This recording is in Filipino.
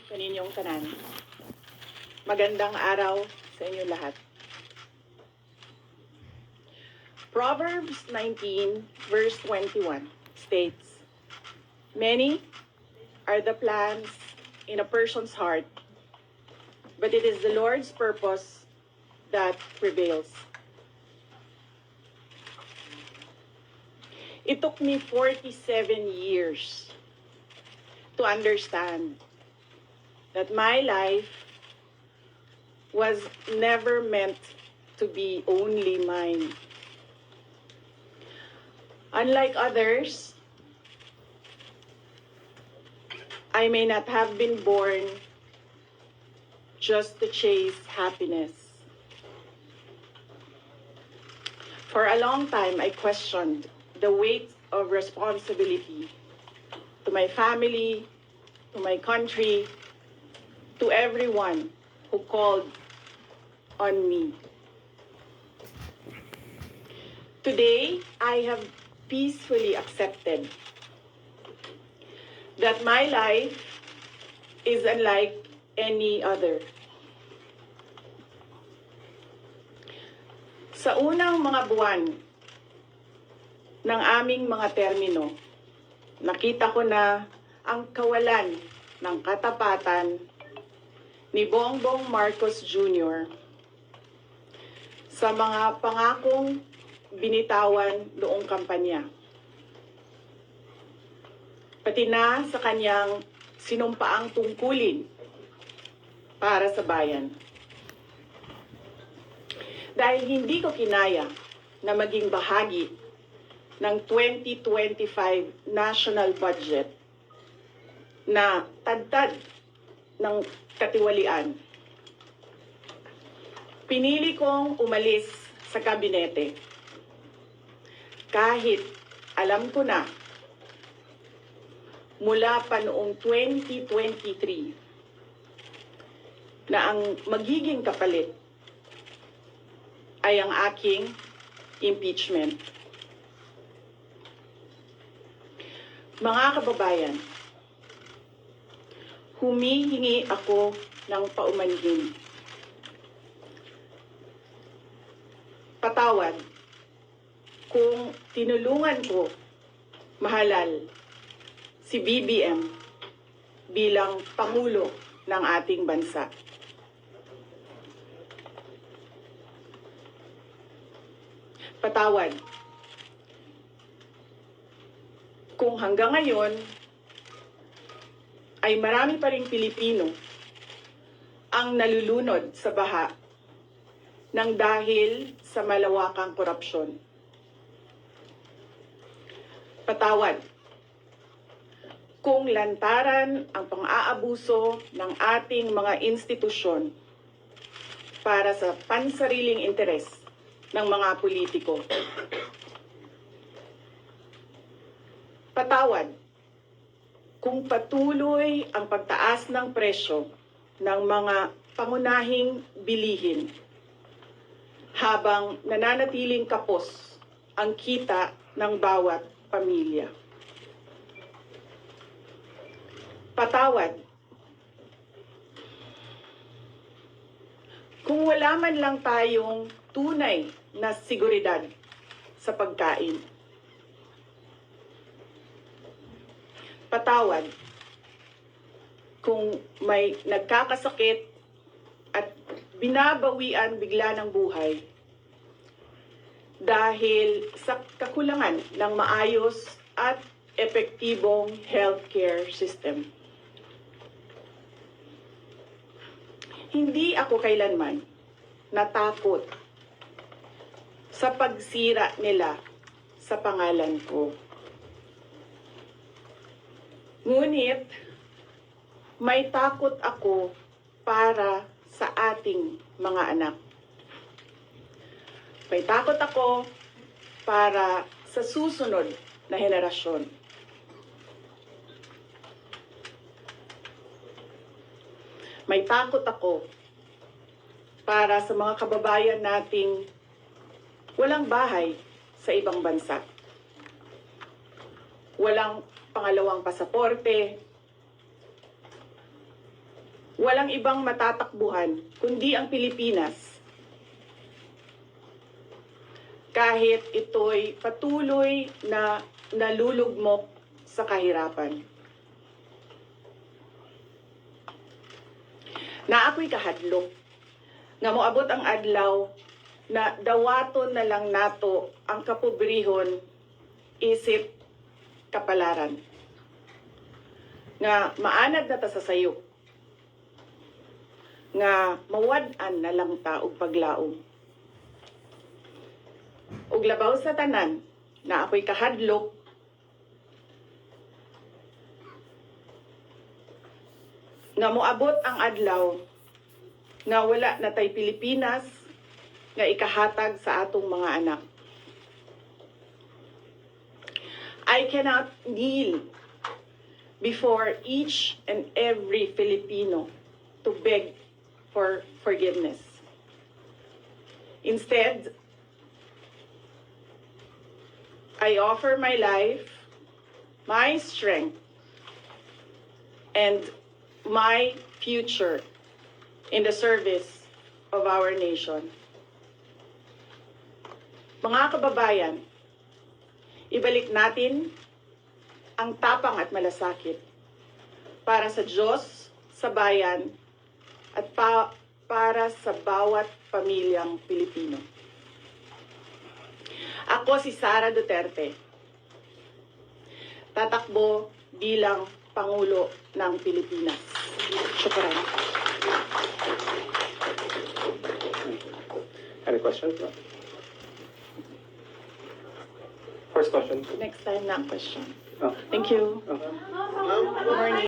Kaninyong tanan. Magandang araw sa inyo lahat. Proverbs 19 verse 21 states, "Many are the plans in a person's heart, but it is the Lord's purpose that prevails." It took me 47 years to understand that my life was never meant to be only mine. Unlike others, I may not have been born just to chase happiness. For a long time, I questioned the weight of responsibility to my family, to my country, to everyone who called on me. Today, I have peacefully accepted that my life is unlike any other. Sa unang mga buwan ng aming mga termino, nakita ko na ang kawalan ng katapatan ni Bongbong Marcos Jr. sa mga pangakong binitawan noong kampanya, pati na sa kanyang sinumpaang tungkulin para sa bayan. Dahil hindi ko kinaya na maging bahagi ng 2025 national budget na tadtad ng katiwalian, pinili kong umalis sa kabinete kahit alam ko na mula pa noong 2023 na ang magiging kapalit ay ang aking impeachment. Mga kababayan, humihingi ako ng paumanhin. Patawad kung tinulungan ko mahalal si BBM bilang Pangulo ng ating bansa. Patawad kung hanggang ngayon ay marami pa ring Pilipino ang nalulunod sa baha ng dahil sa malawakang korupsyon. Patawad kung lantaran ang pang-aabuso ng ating mga institusyon para sa pansariling interes ng mga politiko. Patawad kung patuloy ang pagtaas ng presyo ng mga pangunahing bilihin habang nananatiling kapos ang kita ng bawat pamilya. Patawad kung wala man lang tayong tunay na seguridad sa pagkain. Patawad kung may nagkakasakit at binabawian bigla ng buhay dahil sa kakulangan ng maayos at epektibong healthcare system. Hindi ako kailanman natakot sa pagsira nila sa pangalan ko. Ngunit, may takot ako para sa ating mga anak. May takot ako para sa susunod na henerasyon. May takot ako para sa mga kababayan nating walang bahay sa ibang bansa. Walang pangalawang pasaporte, walang ibang matatakbuhan kundi ang Pilipinas. Kahit ito'y patuloy na nalulugmok sa kahirapan. Na ako'y kahadlok, nga moabot ang adlaw na dawaton na lang nato ang kapobrihon isip kapalaran. Nga maanad na ta sa sayop, nga mawad-an na lang ta og paglaom. Ug labaw sa tanan, na ako'y kahadlok, nga moabot ang adlaw nga wala na tay Pilipinas nga ikahatag sa atong mga anak. I cannot kneel before each and every Filipino to beg for forgiveness. Instead, I offer my life, my strength, and my future in the service of our nation. Mga kababayan, ibalik natin ang tapang at malasakit para sa Diyos, sa bayan, at para sa bawat pamilyang Pilipino. Ako si Sara Duterte, tatakbo bilang Pangulo ng Pilipinas. Shukran. Any questions? First question. Next time na question. Oh. Thank you. Oh. Good morning.